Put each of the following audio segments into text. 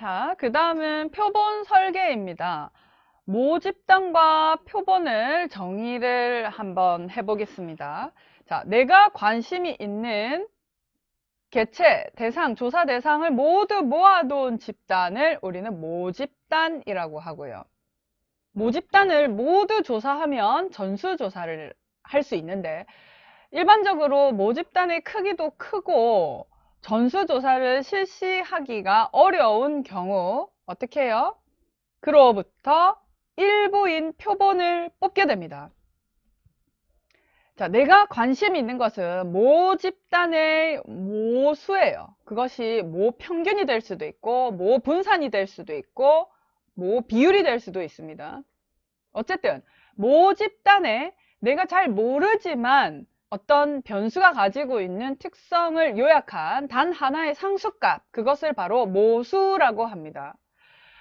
자, 그 다음은 표본 설계입니다. 모집단과 표본을 정의를 한번 해보겠습니다. 자, 내가 관심이 있는 개체, 대상, 조사 대상을 모두 모아놓은 집단을 우리는 모집단이라고 하고요. 모집단을 모두 조사하면 전수조사를 할 수 있는데 일반적으로 모집단의 크기도 크고 전수조사를 실시하기가 어려운 경우 어떻게 해요? 그로부터 일부인 표본을 뽑게 됩니다. 자, 내가 관심 있는 것은 모집단의 모수예요. 그것이 모평균이 될 수도 있고 모분산이 될 수도 있고 모비율이 될 수도 있습니다. 어쨌든 모집단에 내가 잘 모르지만 어떤 변수가 가지고 있는 특성을 요약한 단 하나의 상수값, 그것을 바로 모수라고 합니다.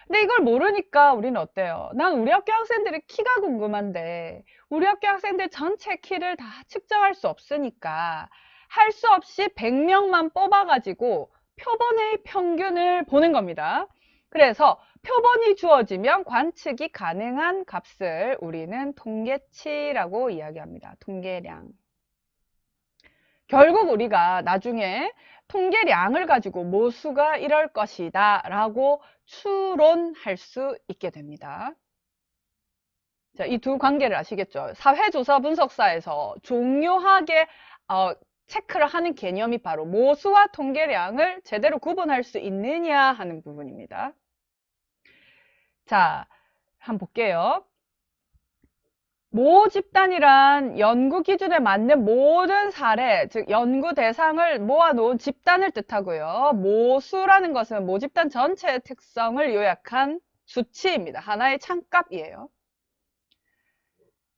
근데 이걸 모르니까 우리는 어때요? 난 우리 학교 학생들의 키가 궁금한데 우리 학교 학생들 전체 키를 다 측정할 수 없으니까 할 수 없이 100명만 뽑아가지고 표본의 평균을 보는 겁니다. 그래서 표본이 주어지면 관측이 가능한 값을 우리는 통계치라고 이야기합니다. 통계량. 결국 우리가 나중에 통계량을 가지고 모수가 이럴 것이다 라고 추론할 수 있게 됩니다. 자, 이 두 관계를 아시겠죠? 사회조사 분석사에서 중요하게 체크를 하는 개념이 바로 모수와 통계량을 제대로 구분할 수 있느냐 하는 부분입니다. 자, 한번 볼게요. 모집단이란 연구 기준에 맞는 모든 사례, 즉 연구 대상을 모아놓은 집단을 뜻하고요. 모수라는 것은 모집단 전체의 특성을 요약한 수치입니다. 하나의 참값이에요.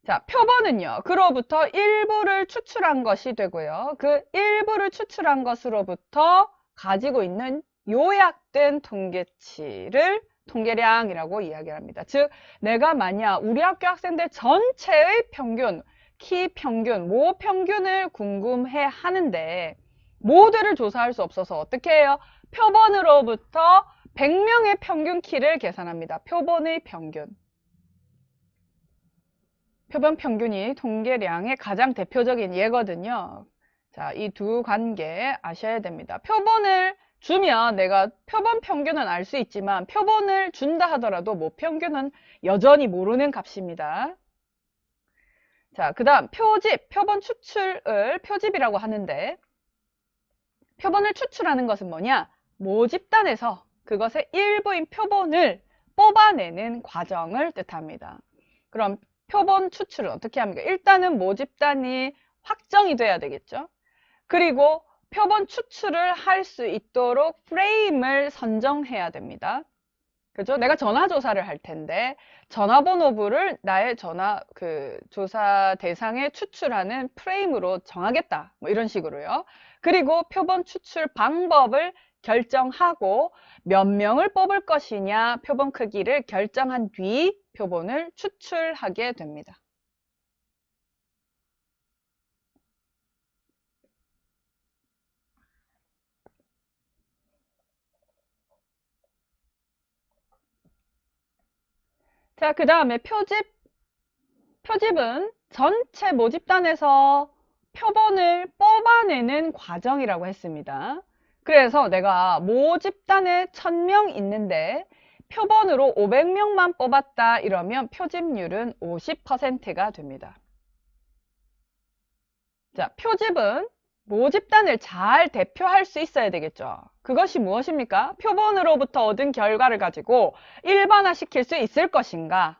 자, 표본은요. 그로부터 일부를 추출한 것이 되고요. 그 일부를 추출한 것으로부터 가지고 있는 요약된 통계치를 통계량이라고 이야기합니다. 즉, 내가 만약 우리 학교 학생들 전체의 평균, 키 평균, 모 평균을 궁금해 하는데 모두를 조사할 수 없어서 어떻게 해요? 표본으로부터 100명의 평균 키를 계산합니다. 표본의 평균. 표본 평균이 통계량의 가장 대표적인 예거든요. 자, 이 두 관계 아셔야 됩니다. 표본을 주면 내가 표본 평균은 알 수 있지만 표본을 준다 하더라도 모평균은 여전히 모르는 값입니다. 자, 그 다음 표집, 표본 추출을 표집이라고 하는데 표본을 추출하는 것은 뭐냐? 모집단에서 그것의 일부인 표본을 뽑아내는 과정을 뜻합니다. 그럼 표본 추출은 어떻게 합니까? 일단은 모집단이 확정이 돼야 되겠죠. 그리고 표본 추출을 할 수 있도록 프레임을 선정해야 됩니다. 그죠? 내가 전화조사를 할 텐데 전화번호부를 나의 조사 대상에 추출하는 프레임으로 정하겠다. 뭐 이런 식으로요. 그리고 표본 추출 방법을 결정하고 몇 명을 뽑을 것이냐 표본 크기를 결정한 뒤 표본을 추출하게 됩니다. 자, 그 다음에 표집. 표집은 전체 모집단에서 표본을 뽑아내는 과정이라고 했습니다. 그래서 내가 모집단에 1000명 있는데 표본으로 500명만 뽑았다 이러면 표집률은 50%가 됩니다. 자, 표집은 모집단을 잘 대표할 수 있어야 되겠죠. 그것이 무엇입니까? 표본으로부터 얻은 결과를 가지고 일반화시킬 수 있을 것인가?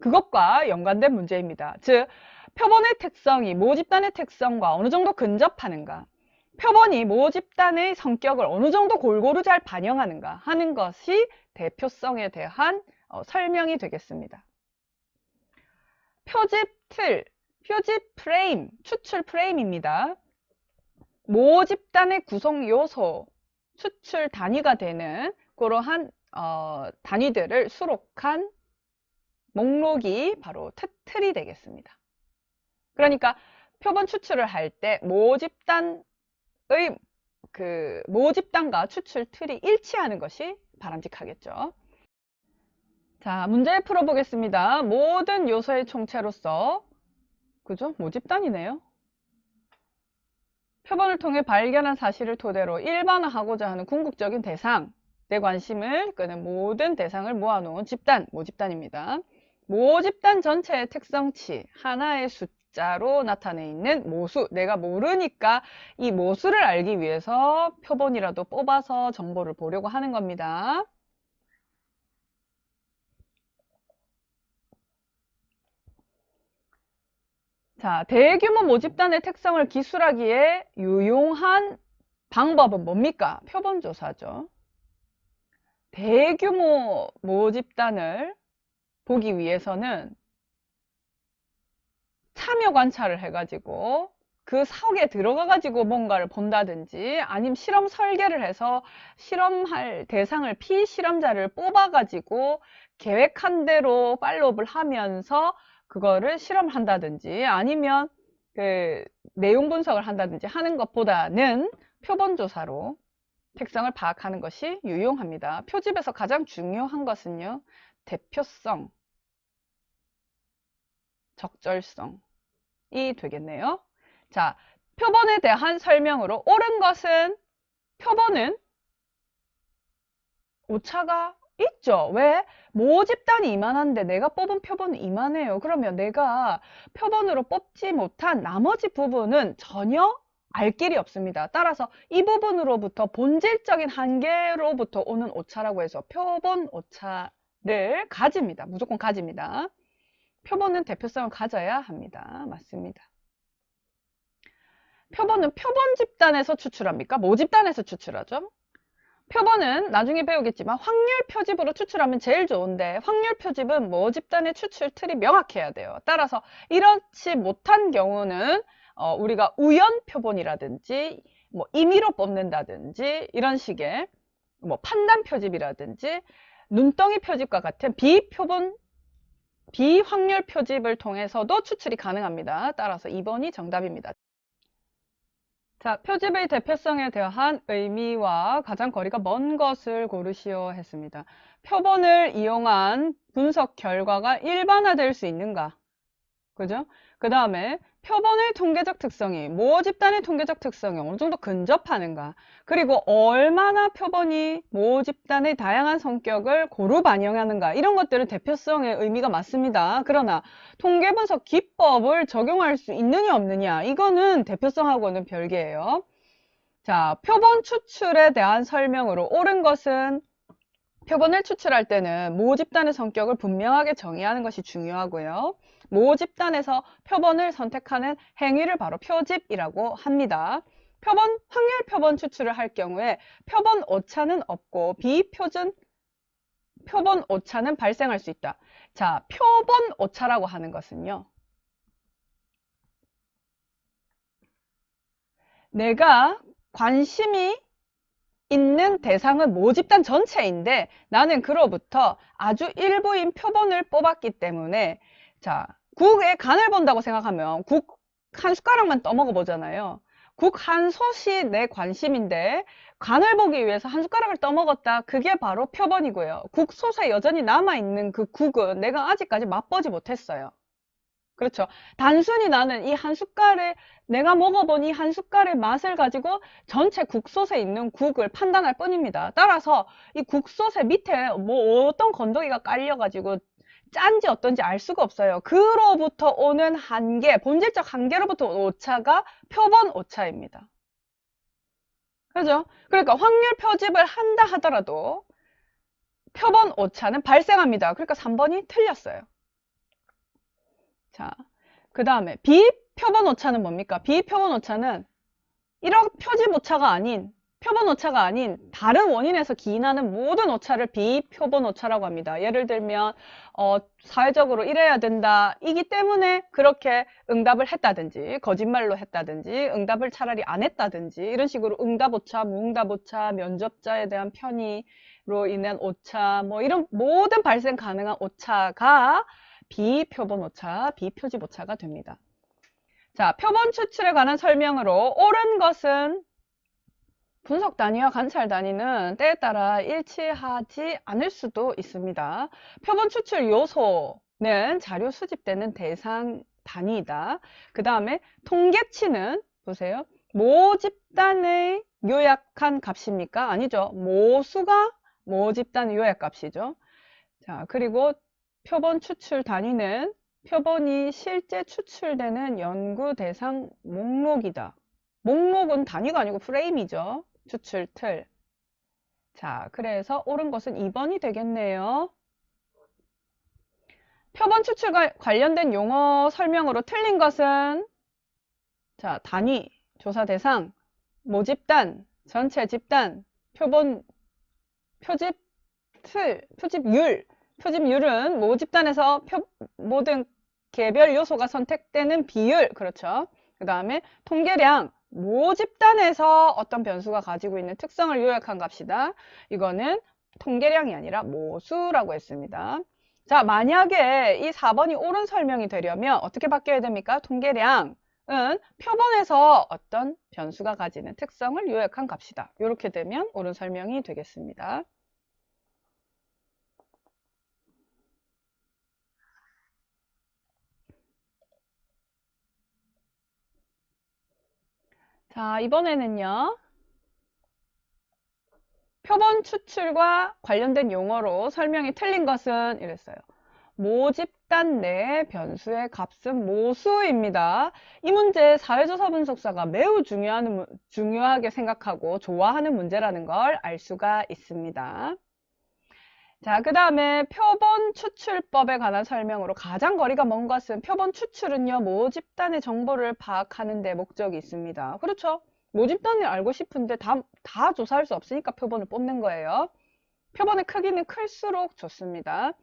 그것과 연관된 문제입니다. 즉, 표본의 특성이 모집단의 특성과 어느 정도 근접하는가? 표본이 모집단의 성격을 어느 정도 골고루 잘 반영하는가 하는 것이 대표성에 대한 설명이 되겠습니다. 표집 틀, 표집 프레임, 추출 프레임입니다. 모집단의 구성 요소, 추출 단위가 되는 그러한 단위들을 수록한 목록이 바로 틀이 되겠습니다. 그러니까 표본 추출을 할 때 모집단과 추출 틀이 일치하는 것이 바람직하겠죠. 자, 문제 풀어보겠습니다. 모든 요소의 총체로서, 그죠? 모집단이네요. 표본을 통해 발견한 사실을 토대로 일반화하고자 하는 궁극적인 대상, 내 관심을 끄는 모든 대상을 모아놓은 집단, 모집단입니다. 모집단 전체의 특성치, 하나의 숫자로 나타내 있는 모수, 내가 모르니까 이 모수를 알기 위해서 표본이라도 뽑아서 정보를 보려고 하는 겁니다. 자, 대규모 모집단의 특성을 기술하기에 유용한 방법은 뭡니까? 표본조사죠. 대규모 모집단을 보기 위해서는 참여 관찰을 해가지고 그 속에 들어가가지고 뭔가를 본다든지 아니면 실험 설계를 해서 실험할 대상을 피실험자를 뽑아가지고 계획한 대로 팔로우업을 하면서 그거를 실험한다든지 아니면 그 내용 분석을 한다든지 하는 것보다는 표본조사로 특성을 파악하는 것이 유용합니다. 표집에서 가장 중요한 것은요, 대표성, 적절성이 되겠네요. 자, 표본에 대한 설명으로 옳은 것은 표본은 오차가 있죠. 왜? 모집단이 이만한데 내가 뽑은 표본은 이만해요. 그러면 내가 표본으로 뽑지 못한 나머지 부분은 전혀 알 길이 없습니다. 따라서 이 부분으로부터 본질적인 한계로부터 오는 오차라고 해서 표본 오차를 가집니다. 무조건 가집니다. 표본은 대표성을 가져야 합니다. 맞습니다. 표본은 표본 집단에서 추출합니까? 모집단에서 추출하죠. 표본은 나중에 배우겠지만 확률 표집으로 추출하면 제일 좋은데 확률 표집은 모집단의 추출 틀이 명확해야 돼요. 따라서 이렇지 못한 경우는 우리가 우연 표본이라든지 뭐 임의로 뽑는다든지 이런 식의 뭐 판단 표집이라든지 눈덩이 표집과 같은 비확률 표집을 통해서도 추출이 가능합니다. 따라서 2번이 정답입니다. 자, 표집의 대표성에 대한 의미와 가장 거리가 먼 것을 고르시오 했습니다. 표본을 이용한 분석 결과가 일반화될 수 있는가? 그죠? 그 다음에 표본의 통계적 특성이 모집단의 통계적 특성에 어느 정도 근접하는가? 그리고 얼마나 표본이 모집단의 다양한 성격을 고루 반영하는가? 이런 것들은 대표성의 의미가 맞습니다. 그러나 통계 분석 기법을 적용할 수 있느냐 없느냐? 이거는 대표성하고는 별개예요. 자, 표본 추출에 대한 설명으로 옳은 것은 표본을 추출할 때는 모집단의 성격을 분명하게 정의하는 것이 중요하고요. 모집단에서 표본을 선택하는 행위를 바로 표집이라고 합니다. 확률 표본 추출을 할 경우에 표본 오차는 없고 비표준 표본 오차는 발생할 수 있다. 자, 표본 오차라고 하는 것은요. 내가 관심이 있는 대상은 모집단 전체인데 나는 그로부터 아주 일부인 표본을 뽑았기 때문에 자, 국에 간을 본다고 생각하면 국 한 숟가락만 떠먹어 보잖아요. 국 한 솥이 내 관심인데 간을 보기 위해서 한 숟가락을 떠먹었다. 그게 바로 표본이고요. 국솥에 여전히 남아있는 그 국은 내가 아직까지 맛보지 못했어요. 그렇죠. 단순히 나는 이 한 숟갈에 내가 먹어본 이 한 숟갈의 맛을 가지고 전체 국솥에 있는 국을 판단할 뿐입니다. 따라서 이 국솥의 밑에 뭐 어떤 건더기가 깔려가지고 짠지 어떤지 알 수가 없어요. 그로부터 오는 한계, 본질적 한계로부터 오는 오차가 표본 오차입니다. 그죠? 그러니까 확률 표집을 한다 하더라도 표본 오차는 발생합니다. 그러니까 3번이 틀렸어요. 자, 그 다음에 비표본 오차는 뭡니까? 비표본 오차는 이런 표집 오차가 아닌 표본 오차가 아닌 다른 원인에서 기인하는 모든 오차를 비표본 오차라고 합니다. 예를 들면 사회적으로 이래야 된다 이기 때문에 그렇게 응답을 했다든지 거짓말로 했다든지 응답을 차라리 안 했다든지 이런 식으로 응답 오차, 무응답 오차, 면접자에 대한 편의로 인한 오차 뭐 이런 모든 발생 가능한 오차가 비표본 오차, 비표집 오차가 됩니다. 자, 표본 추출에 관한 설명으로 옳은 것은 분석 단위와 관찰 단위는 때에 따라 일치하지 않을 수도 있습니다. 표본 추출 요소는 자료 수집되는 대상 단위이다. 그 다음에 통계치는 보세요. 모집단의 요약한 값입니까? 아니죠. 모수가 모집단의 요약값이죠. 자, 그리고 표본 추출 단위는 표본이 실제 추출되는 연구 대상 목록이다. 목록은 단위가 아니고 프레임이죠. 추출 틀. 자, 그래서 옳은 것은 2번이 되겠네요. 표본 추출과 관련된 용어 설명으로 틀린 것은 자, 단위, 조사 대상, 모집단, 전체 집단, 표본, 표집 틀, 표집율. 표집율은 모집단에서 모든 개별 요소가 선택되는 비율. 그렇죠. 그 다음에 통계량, 모집단에서 어떤 변수가 가지고 있는 특성을 요약한 값이다. 이거는 통계량이 아니라 모수라고 했습니다. 자, 만약에 이 4번이 옳은 설명이 되려면 어떻게 바뀌어야 됩니까? 통계량은 표본에서 어떤 변수가 가지는 특성을 요약한 값이다. 이렇게 되면 옳은 설명이 되겠습니다. 자, 이번에는요. 표본 추출과 관련된 용어로 설명이 틀린 것은 이랬어요. 모집단 내 변수의 값은 모수입니다. 이 문제 사회조사 분석사가 매우 중요하게 생각하고 좋아하는 문제라는 걸 알 수가 있습니다. 자, 그 다음에 표본 추출법에 관한 설명으로 가장 거리가 먼 것은 표본 추출은요, 모집단의 정보를 파악하는 데 목적이 있습니다. 그렇죠? 모집단을 알고 싶은데 다 조사할 수 없으니까 표본을 뽑는 거예요. 표본의 크기는 클수록 좋습니다.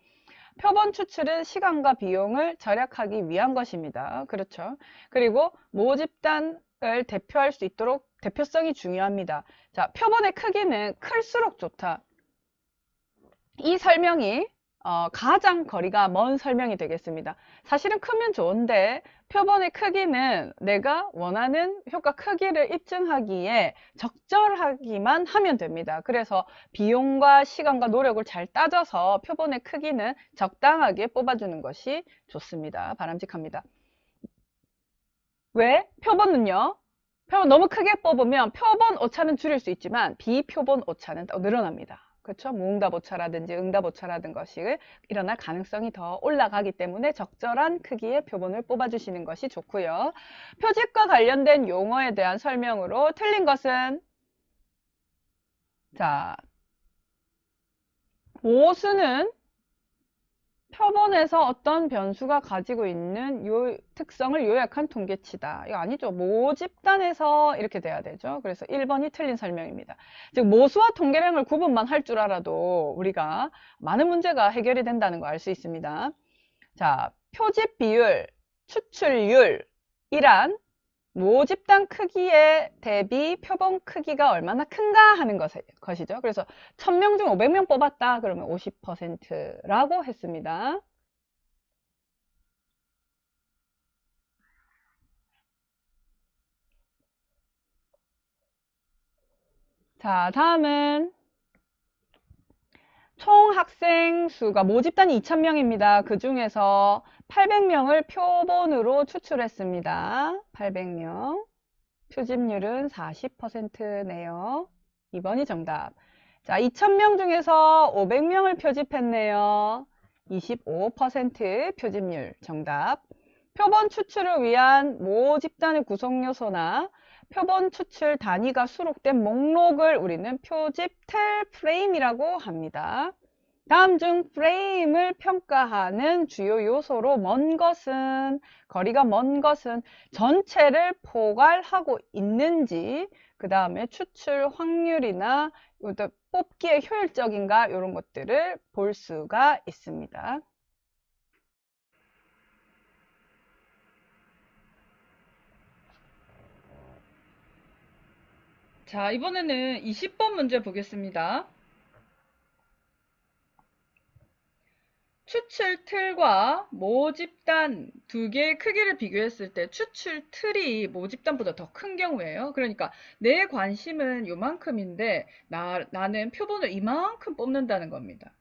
표본 추출은 시간과 비용을 절약하기 위한 것입니다. 그렇죠? 그리고 모집단을 대표할 수 있도록 대표성이 중요합니다. 자, 표본의 크기는 클수록 좋다. 이 설명이 가장 거리가 먼 설명이 되겠습니다. 사실은 크면 좋은데 표본의 크기는 내가 원하는 효과 크기를 입증하기에 적절하기만 하면 됩니다. 그래서 비용과 시간과 노력을 잘 따져서 표본의 크기는 적당하게 뽑아주는 것이 좋습니다. 바람직합니다. 왜? 표본은요. 표본 너무 크게 뽑으면 표본 오차는 줄일 수 있지만 비표본 오차는 더 늘어납니다. 그렇죠? 무응답 오차라든지 응답 오차라든 것이 일어날 가능성이 더 올라가기 때문에 적절한 크기의 표본을 뽑아주시는 것이 좋고요. 표집과 관련된 용어에 대한 설명으로 틀린 것은 자, 모수는 표본에서 어떤 변수가 가지고 있는 특성을 요약한 통계치다. 이거 아니죠. 모집단에서 이렇게 돼야 되죠. 그래서 1번이 틀린 설명입니다. 즉 모수와 통계량을 구분만 할 줄 알아도 우리가 많은 문제가 해결이 된다는 거 알 수 있습니다. 자, 표집 비율, 추출률이란 모집단 크기에 대비 표본 크기가 얼마나 큰가 하는 것이죠. 그래서 1000명 중 500명 뽑았다 그러면 50%라고 했습니다. 자, 다음은 총 학생 수가 모집단이 2000명입니다. 그 중에서 800명을 표본으로 추출했습니다. 800명. 표집률은 40%네요. 2번이 정답. 자, 2000명 중에서 500명을 표집했네요. 25% 표집률 정답. 표본 추출을 위한 모집단의 구성 요소나 표본 추출 단위가 수록된 목록을 우리는 표집 텔 프레임이라고 합니다. 다음 중 프레임을 평가하는 주요 요소로 거리가 먼 것은 전체를 포괄하고 있는지, 그 다음에 추출 확률이나 뽑기에 효율적인가 이런 것들을 볼 수가 있습니다. 자, 이번에는 20번 문제 보겠습니다. 추출 틀과 모집단 두 개의 크기를 비교했을 때 추출 틀이 모집단보다 더 큰 경우예요. 그러니까 내 관심은 요만큼인데 나는 표본을 이만큼 뽑는다는 겁니다.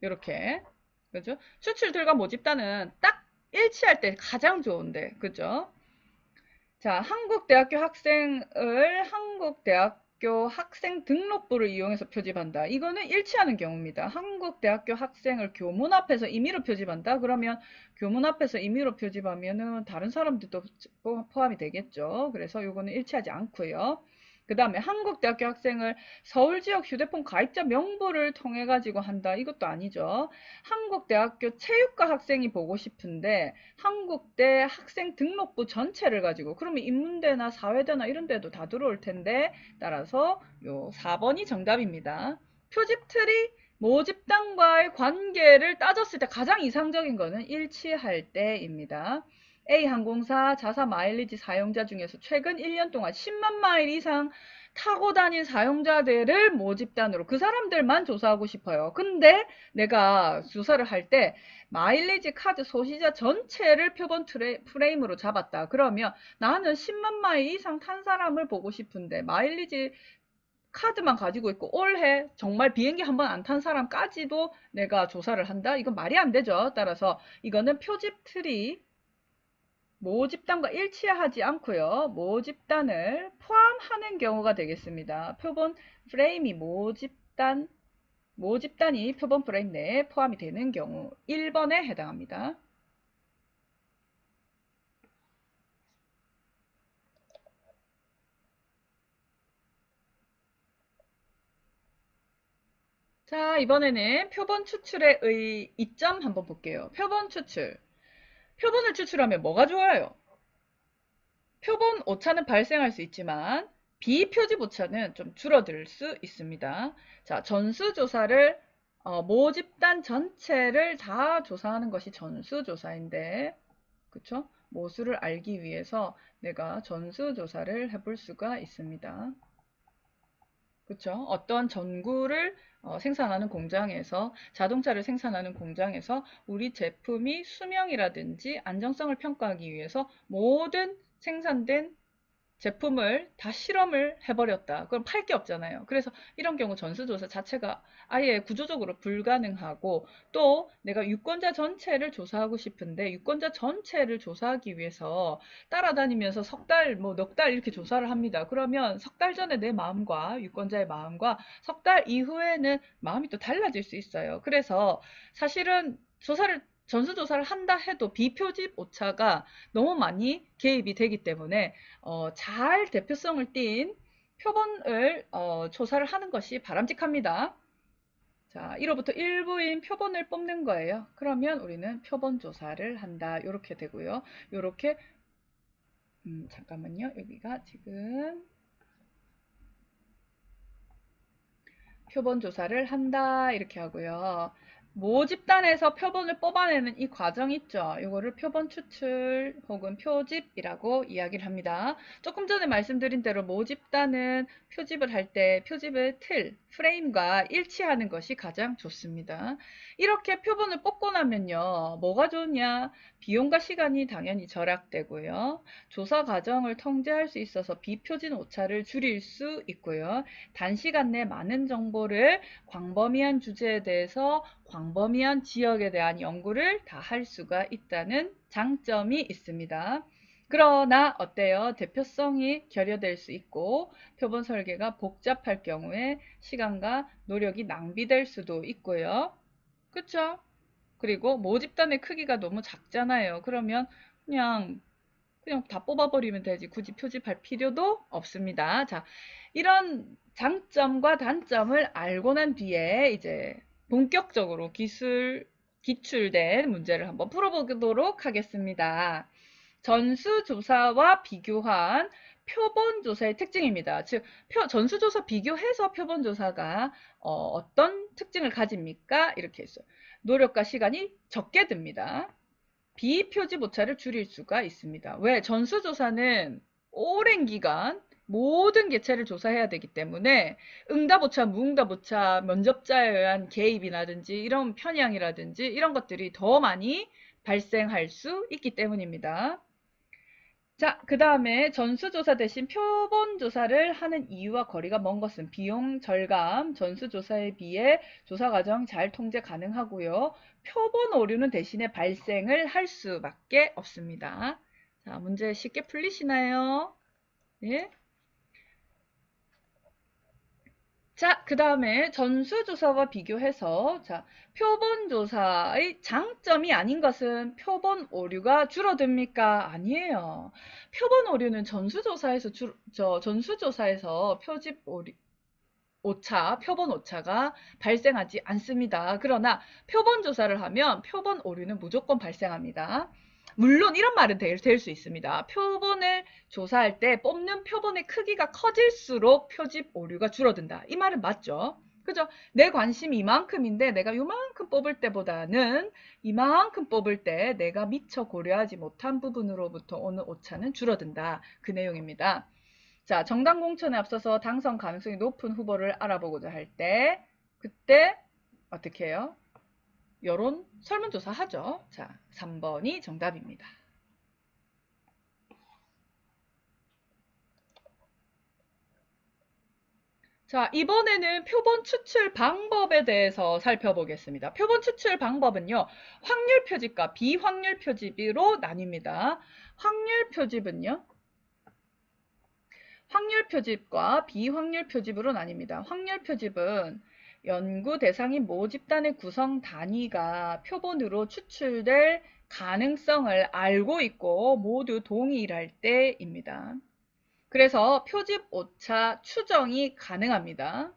이렇게. 그죠? 추출 틀과 모집단은 딱 일치할 때 가장 좋은데. 그죠? 자, 한국대학교 학생 등록부를 이용해서 표집한다. 이거는 일치하는 경우입니다. 한국대학교 학생을 교문 앞에서 임의로 표집한다. 그러면 교문 앞에서 임의로 표집하면은 다른 사람들도 포함이 되겠죠. 그래서 이거는 일치하지 않고요. 그 다음에 한국대학교 학생을 서울지역 휴대폰 가입자 명부를 통해 가지고 한다. 이것도 아니죠. 한국대학교 체육과 학생이 보고 싶은데 한국대 학생 등록부 전체를 가지고, 그러면 인문대나 사회대나 이런 데도 다 들어올 텐데, 따라서 요 4번이 정답입니다. 표집 틀이 모집단과의 관계를 따졌을 때 가장 이상적인 거는 일치할 때입니다. A항공사 자사 마일리지 사용자 중에서 최근 1년 동안 10만 마일 이상 타고 다닌 사용자들을 모집단으로, 그 사람들만 조사하고 싶어요. 근데 내가 조사를 할 때 마일리지 카드 소지자 전체를 표본 프레임으로 잡았다. 그러면 나는 10만 마일 이상 탄 사람을 보고 싶은데 마일리지 카드만 가지고 있고 올해 정말 비행기 한 번 안 탄 사람까지도 내가 조사를 한다? 이건 말이 안 되죠. 따라서 이거는 표집 틀이 모집단과 일치하지 않고요. 모집단을 포함하는 경우가 되겠습니다. 표본 프레임이 모집단이 표본 프레임 내에 포함이 되는 경우 1번에 해당합니다. 자, 이번에는 표본 추출의 이점 한번 볼게요. 표본 추출. 표본을 추출하면 뭐가 좋아요? 표본 오차는 발생할 수 있지만 비표집 오차는 좀 줄어들 수 있습니다. 자, 전수조사를 모집단 전체를 다 조사하는 것이 전수조사인데, 그쵸? 모수를 알기 위해서 내가 전수조사를 해볼 수가 있습니다. 그쵸? 어떤 전구를 생산하는 공장에서, 자동차를 생산하는 공장에서 우리 제품이 수명이라든지 안정성을 평가하기 위해서 모든 생산된 제품을 다 실험을 해버렸다. 그럼 팔 게 없잖아요. 그래서 이런 경우 전수조사 자체가 아예 구조적으로 불가능하고, 또 내가 유권자 전체를 조사하고 싶은데 유권자 전체를 조사하기 위해서 따라다니면서 석 달, 뭐 넉 달 이렇게 조사를 합니다. 그러면 석 달 전에 내 마음과 유권자의 마음과 석 달 이후에는 마음이 또 달라질 수 있어요. 그래서 사실은 전수조사를 한다 해도 비표집 오차가 너무 많이 개입이 되기 때문에 잘 대표성을 띈 표본을 조사를 하는 것이 바람직합니다. 자, 1호부터 일부인 표본을 뽑는 거예요. 그러면 우리는 표본 조사를 한다. 이렇게 되고요. 이렇게 잠깐만요. 여기가 지금 표본 조사를 한다 이렇게 하고요. 모집단에서 표본을 뽑아내는 이 과정 있죠. 이거를 표본 추출 혹은 표집이라고 이야기를 합니다. 조금 전에 말씀드린 대로 모집단은 표집을 할 때 표집의 틀, 프레임과 일치하는 것이 가장 좋습니다. 이렇게 표본을 뽑고 나면요. 뭐가 좋냐? 비용과 시간이 당연히 절약되고요. 조사 과정을 통제할 수 있어서 비표진 오차를 줄일 수 있고요. 단시간 내 많은 정보를 광범위한 주제에 대해서 광범위한 지역에 대한 연구를 다 할 수가 있다는 장점이 있습니다. 그러나 어때요? 대표성이 결여될 수 있고 표본 설계가 복잡할 경우에 시간과 노력이 낭비될 수도 있고요. 그쵸? 그리고 모집단의 크기가 너무 작잖아요. 그러면 그냥 다 뽑아버리면 되지. 굳이 표집할 필요도 없습니다. 자, 이런 장점과 단점을 알고 난 뒤에 이제 본격적으로 기출된 문제를 한번 풀어보도록 하겠습니다. 전수조사와 비교한 표본조사의 특징입니다. 즉, 전수조사 비교해서 표본조사가 어떤 특징을 가집니까? 이렇게 했어요. 노력과 시간이 적게 듭니다. 비표집 오차를 줄일 수가 있습니다. 왜? 전수조사는 오랜 기간 모든 개체를 조사해야 되기 때문에 응답오차, 무응답오차, 면접자에 의한 개입이라든지 이런 편향이라든지 이런 것들이 더 많이 발생할 수 있기 때문입니다. 자, 그 다음에 전수조사 대신 표본조사를 하는 이유와 거리가 먼 것은 비용 절감, 전수조사에 비해 조사 과정 잘 통제 가능하고요. 표본 오류는 대신에 발생을 할 수밖에 없습니다. 자, 문제 쉽게 풀리시나요? 예? 자, 그 다음에 전수조사와 비교해서, 자, 표본조사의 장점이 아닌 것은 표본 오류가 줄어듭니까? 아니에요. 표본 오류는 전수조사에서 표집 오류, 오차, 표본 오차가 발생하지 않습니다. 그러나 표본 조사를 하면 표본 오류는 무조건 발생합니다. 물론 이런 말은 될 수 있습니다. 표본을 조사할 때 뽑는 표본의 크기가 커질수록 표집 오류가 줄어든다. 이 말은 맞죠? 그죠? 내 관심이 이만큼인데 내가 이만큼 뽑을 때보다는 이만큼 뽑을 때 내가 미처 고려하지 못한 부분으로부터 오는 오차는 줄어든다. 그 내용입니다. 자, 정당 공천에 앞서서 당선 가능성이 높은 후보를 알아보고자 할 때, 그때 어떻게 해요? 여론 설문조사 하죠. 자, 3번이 정답입니다. 자, 이번에는 표본 추출 방법에 대해서 살펴보겠습니다. 표본 추출 방법은요, 확률 표집과 비확률 표집으로 나뉩니다. 확률 표집은요, 확률 표집과 비확률 표집으로 나뉩니다. 확률 표집은 연구 대상인 모집단의 구성 단위가 표본으로 추출될 가능성을 알고 있고 모두 동일할 때입니다. 그래서 표집 오차 추정이 가능합니다.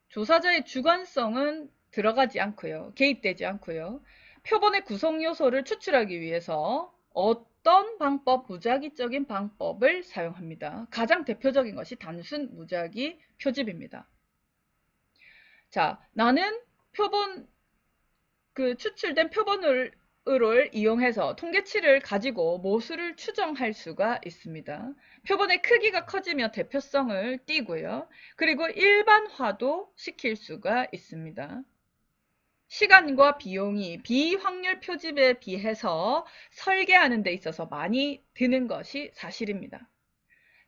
조사자의 주관성은 들어가지 않고요. 개입되지 않고요. 표본의 구성 요소를 추출하기 위해서 어떤 방법, 무작위적인 방법을 사용합니다. 가장 대표적인 것이 단순 무작위 표집입니다. 자, 나는 추출된 표본을 이용해서 통계치를 가지고 모수를 추정할 수가 있습니다. 표본의 크기가 커지며 대표성을 띠고요. 그리고 일반화도 시킬 수가 있습니다. 시간과 비용이 비확률 표집에 비해서 설계하는 데 있어서 많이 드는 것이 사실입니다.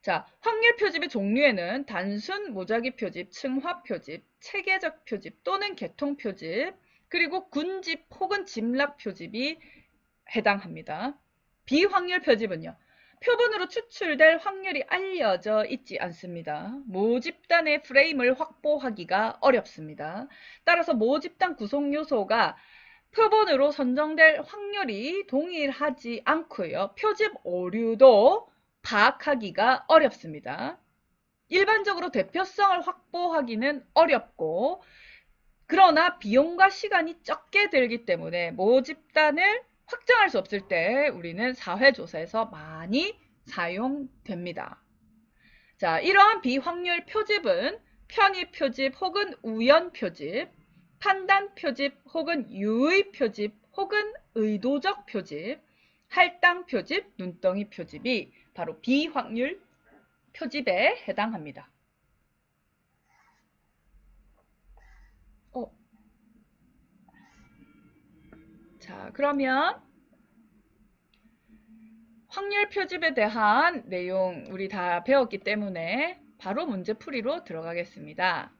자, 확률 표집의 종류에는 단순 무작위 표집, 층화 표집, 체계적 표집 또는 계통 표집, 그리고 군집 혹은 짐락 표집이 해당합니다. 비확률 표집은요, 표본으로 추출될 확률이 알려져 있지 않습니다. 모집단의 프레임을 확보하기가 어렵습니다. 따라서 모집단 구성 요소가 표본으로 선정될 확률이 동일하지 않고요. 표집 오류도 파악하기가 어렵습니다. 일반적으로 대표성을 확보하기는 어렵고, 그러나 비용과 시간이 적게 들기 때문에 모집단을 확정할 수 없을 때 우리는 사회조사에서 많이 사용됩니다. 자, 이러한 비확률 표집은 편의 표집 혹은 우연 표집, 판단 표집 혹은 유의 표집 혹은 의도적 표집, 할당 표집, 눈덩이 표집이 바로 비확률 표집에 해당합니다. 자, 그러면 확률 표집에 대한 내용 우리 다 배웠기 때문에 바로 문제풀이로 들어가겠습니다.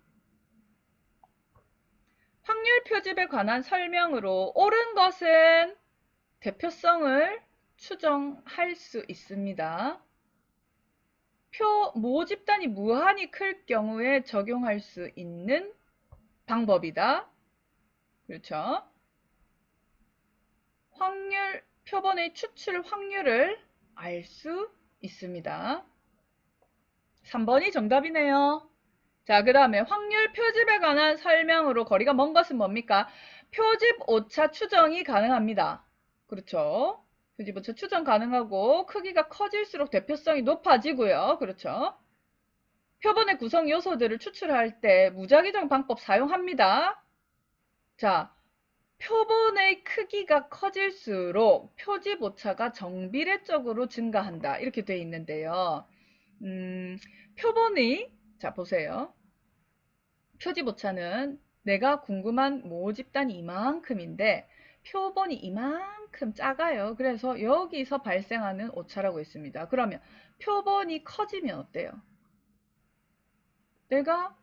확률 표집에 관한 설명으로 옳은 것은 대표성을 추정할 수 있습니다. 모집단이 무한히 클 경우에 적용할 수 있는 방법이다. 그렇죠? 표본의 추출 확률을 알 수 있습니다. 3번이 정답이네요. 자, 그 다음에 확률 표집에 관한 설명으로 거리가 먼 것은 뭡니까? 표집 오차 추정이 가능합니다. 그렇죠? 표집 오차 추정 가능하고 크기가 커질수록 대표성이 높아지고요. 그렇죠? 표본의 구성 요소들을 추출할 때 무작위적 방법 사용합니다. 자, 표본의 크기가 커질수록 표집 오차가 정비례적으로 증가한다. 이렇게 돼 있는데요. 표본의, 자, 보세요. 표집 오차는 내가 궁금한 모집단이 이만큼인데 표본이 이만큼 작아요. 그래서 여기서 발생하는 오차라고 있습니다. 그러면 표본이 커지면 어때요? 내가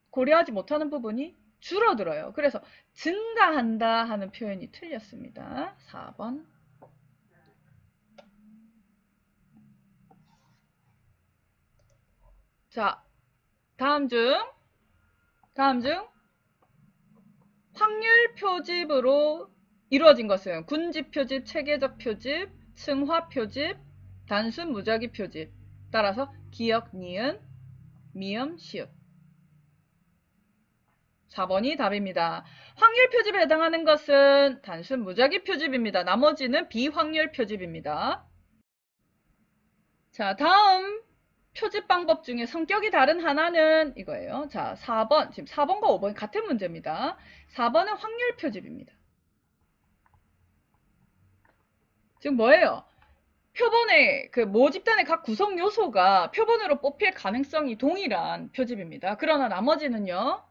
고려하지 못하는 부분이 줄어들어요. 그래서 증가한다 하는 표현이 틀렸습니다. 4번. 자, 다음 중 확률 표집으로 이루어진 것은 군집 표집, 체계적 표집, 승화 표집, 단순 무작위 표집. 따라서 기역, 니은, 미음, 시읒. 4번이 답입니다. 확률 표집에 해당하는 것은 단순 무작위 표집입니다. 나머지는 비확률 표집입니다. 자, 다음 표집 방법 중에 성격이 다른 하나는 이거예요. 자, 4번. 지금 4번과 5번이 같은 문제입니다. 4번은 확률 표집입니다. 지금 뭐예요? 표본의 그 모집단의 각 구성 요소가 표본으로 뽑힐 가능성이 동일한 표집입니다. 그러나 나머지는요,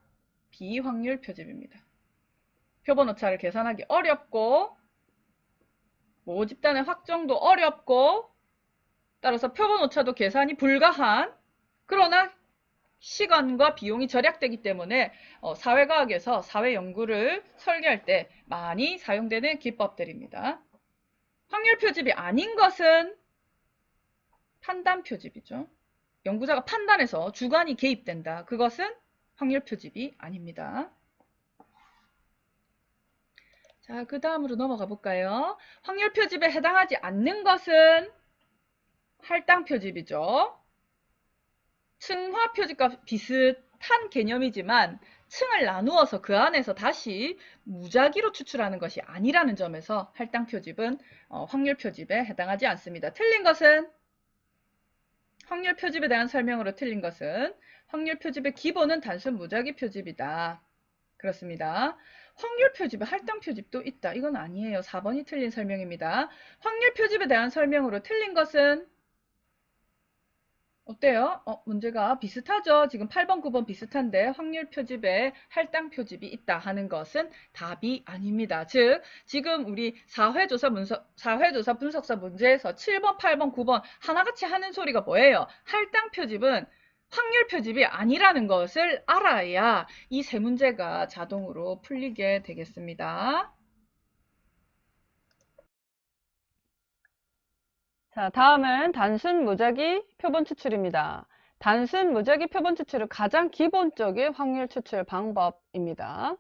비확률 표집입니다. 표본 오차를 계산하기 어렵고, 모집단의 확정도 어렵고, 따라서 표본 오차도 계산이 불가한, 그러나 시간과 비용이 절약되기 때문에 사회과학에서 사회연구를 설계할 때 많이 사용되는 기법들입니다. 확률 표집이 아닌 것은 판단 표집이죠. 연구자가 판단해서 주관이 개입된다. 그것은 확률 표집이 아닙니다. 자, 그 다음으로 넘어가 볼까요? 확률 표집에 해당하지 않는 것은 할당 표집이죠. 층화 표집과 비슷한 개념이지만 층을 나누어서 그 안에서 다시 무작위로 추출하는 것이 아니라는 점에서 할당 표집은 확률 표집에 해당하지 않습니다. 틀린 것은 확률 표집에 대한 설명으로 틀린 것은 확률 표집의 기본은 단순 무작위 표집이다. 그렇습니다. 확률 표집에 할당 표집도 있다. 이건 아니에요. 4번이 틀린 설명입니다. 확률 표집에 대한 설명으로 틀린 것은 어때요? 문제가 비슷하죠? 지금 8번, 9번 비슷한데 확률 표집에 할당 표집이 있다 하는 것은 답이 아닙니다. 즉, 지금 우리 사회조사 분석사 문제에서 7번, 8번, 9번 하나같이 하는 소리가 뭐예요? 할당 표집은 확률 표집이 아니라는 것을 알아야 이 세 문제가 자동으로 풀리게 되겠습니다. 자, 다음은 단순 무작위 표본 추출입니다. 단순 무작위 표본 추출은 가장 기본적인 확률 추출 방법입니다.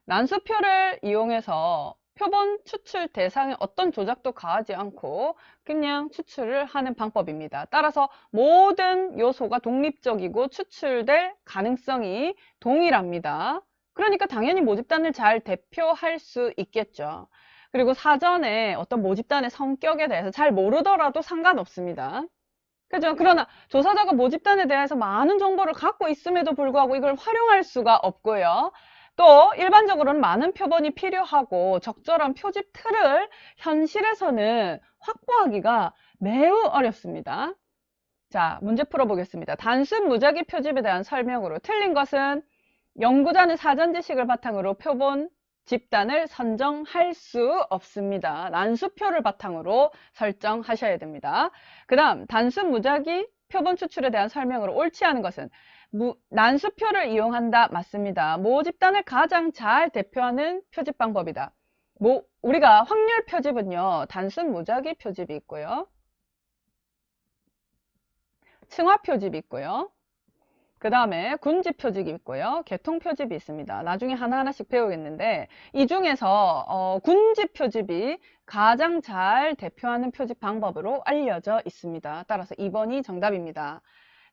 난수표를 이용해서 표본 추출 대상에 어떤 조작도 가하지 않고 그냥 추출을 하는 방법입니다. 따라서 모든 요소가 독립적이고 추출될 가능성이 동일합니다. 그러니까 당연히 모집단을 잘 대표할 수 있겠죠. 그리고 사전에 어떤 모집단의 성격에 대해서 잘 모르더라도 상관없습니다. 그죠? 그러나 조사자가 모집단에 대해서 많은 정보를 갖고 있음에도 불구하고 이걸 활용할 수가 없고요. 또 일반적으로는 많은 표본이 필요하고 적절한 표집 틀을 현실에서는 확보하기가 매우 어렵습니다. 자, 문제 풀어보겠습니다. 단순 무작위 표집에 대한 설명으로 틀린 것은 연구자는 사전 지식을 바탕으로 표본 집단을 선정할 수 없습니다. 난수표를 바탕으로 설정하셔야 됩니다. 그 다음 단순 무작위 표본 추출에 대한 설명으로 옳지 않은 것은 난수표를 이용한다. 맞습니다. 모집단을 가장 잘 대표하는 표집 방법이다. 우리가 확률 표집은요. 단순 무작위 표집이 있고요. 층화 표집이 있고요. 그 다음에 군집 표집이 있고요. 계통 표집이 있습니다. 나중에 하나하나씩 배우겠는데 이 중에서 군집 표집이 가장 잘 대표하는 표집 방법으로 알려져 있습니다. 따라서 2번이 정답입니다.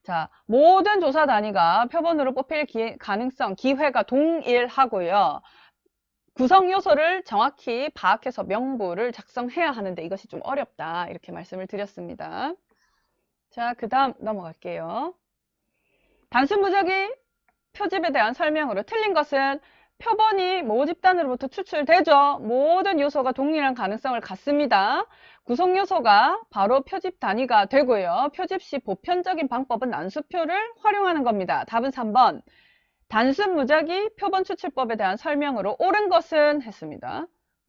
자, 모든 조사 단위가 표본으로 뽑힐 가능성, 기회가 동일하고요. 구성 요소를 정확히 파악해서 명부를 작성해야 하는데 이것이 좀 어렵다. 이렇게 말씀을 드렸습니다. 자, 그 다음 넘어갈게요. 단순 무작위 표집에 대한 설명으로 틀린 것은 표본이 모집단으로부터 추출되죠. 모든 요소가 동일한 가능성을 갖습니다. 구성 요소가 바로 표집 단위가 되고요. 표집 시 보편적인 방법은 난수표를 활용하는 겁니다. 답은 3번. 단순 무작위 표본 추출법에 대한 설명으로 옳은 것은 했습니다.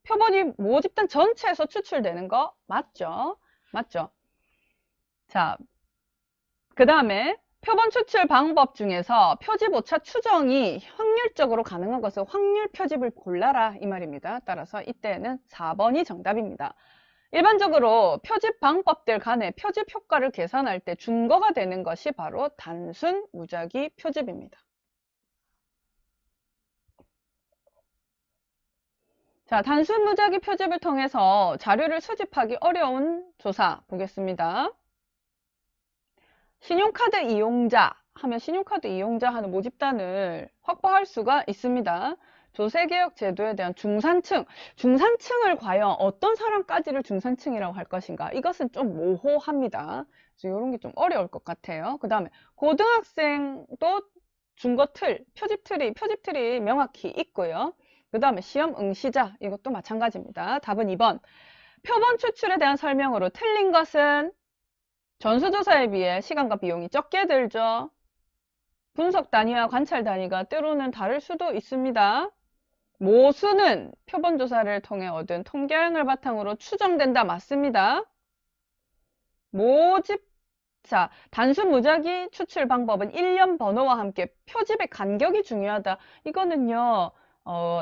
표본이 모집단 전체에서 추출되는 거 맞죠? 맞죠? 자, 그 다음에 표본 추출 방법 중에서 표집 오차 추정이 확률적으로 가능한 것은 확률 표집을 골라라 이 말입니다. 따라서 이때는 4번이 정답입니다. 일반적으로 표집 방법들 간의 표집 효과를 계산할 때 준거가 되는 것이 바로 단순 무작위 표집입니다. 자, 단순 무작위 표집을 통해서 자료를 수집하기 어려운 조사 보겠습니다. 신용카드 이용자 하면 신용카드 이용자 하는 모집단을 확보할 수가 있습니다. 조세개혁 제도에 대한 중산층, 중산층을 과연 어떤 사람까지를 중산층이라고 할 것인가? 이것은 좀 모호합니다. 그래서 이런 게 좀 어려울 것 같아요. 그 다음에 고등학생도 준거 틀, 표집 틀이 명확히 있고요. 그 다음에 시험 응시자, 이것도 마찬가지입니다. 답은 2번. 표본 추출에 대한 설명으로 틀린 것은 전수조사에 비해 시간과 비용이 적게 들죠. 분석 단위와 관찰 단위가 때로는 다를 수도 있습니다. 모수는 표본 조사를 통해 얻은 통계량을 바탕으로 추정된다. 맞습니다. 모집자, 단순 무작위 추출 방법은 일련 번호와 함께 표집의 간격이 중요하다. 이거는요,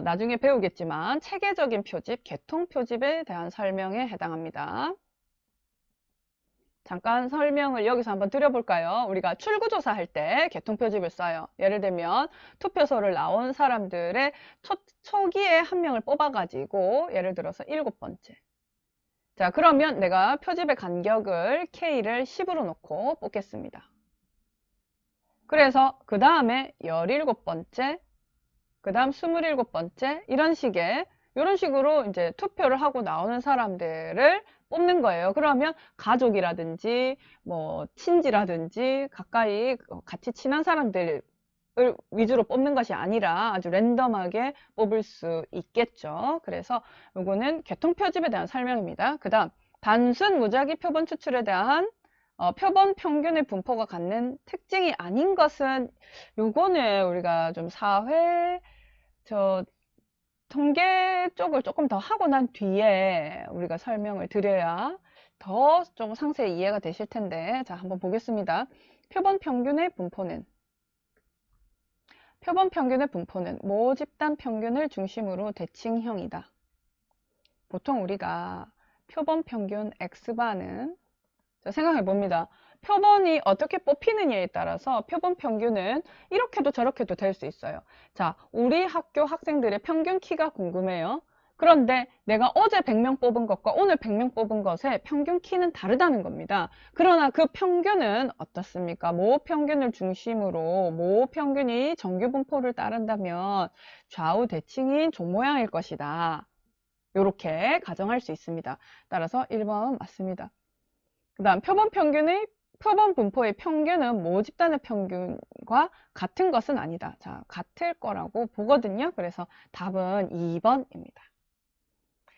나중에 배우겠지만 체계적인 표집, 계통 표집에 대한 설명에 해당합니다. 잠깐 설명을 여기서 한번 드려볼까요? 우리가 출구조사 할 때 계통표집을 써요. 예를 들면 투표소를 나온 사람들의 초기에 한 명을 뽑아가지고 예를 들어서 7번째. 자, 그러면 내가 표집의 간격을 K를 10으로 놓고 뽑겠습니다. 그래서 그 다음에 17번째, 그 다음 27번째 이런 식으로 이제 투표를 하고 나오는 사람들을 뽑는 거예요. 그러면 가족이라든지 뭐 친지라든지 가까이 같이 친한 사람들을 위주로 뽑는 것이 아니라 아주 랜덤하게 뽑을 수 있겠죠. 그래서 요거는 계통표집에 대한 설명입니다. 그 다음 단순 무작위 표본 추출에 대한 표본 평균의 분포가 갖는 특징이 아닌 것은 요거는 우리가 좀 통계 쪽을 조금 더 하고 난 뒤에 우리가 설명을 드려야 더 좀 상세히 이해가 되실 텐데, 자, 한번 보겠습니다. 표본 평균의 분포는 모집단 평균을 중심으로 대칭형이다. 보통 우리가 표본 평균 X바는 생각해 봅니다. 표본이 어떻게 뽑히느냐에 따라서 표본 평균은 이렇게도 저렇게도 될 수 있어요. 자, 우리 학교 학생들의 평균 키가 궁금해요. 그런데 내가 어제 100명 뽑은 것과 오늘 100명 뽑은 것의 평균 키는 다르다는 겁니다. 그러나 그 평균은 어떻습니까? 모 평균을 중심으로 모 평균이 정규 분포를 따른다면 좌우 대칭인 종 모양일 것이다. 이렇게 가정할 수 있습니다. 따라서 1번 맞습니다. 그 다음 표본 분포의 평균은 모집단의 평균과 같은 것은 아니다. 자, 같을 거라고 보거든요. 그래서 답은 2번입니다.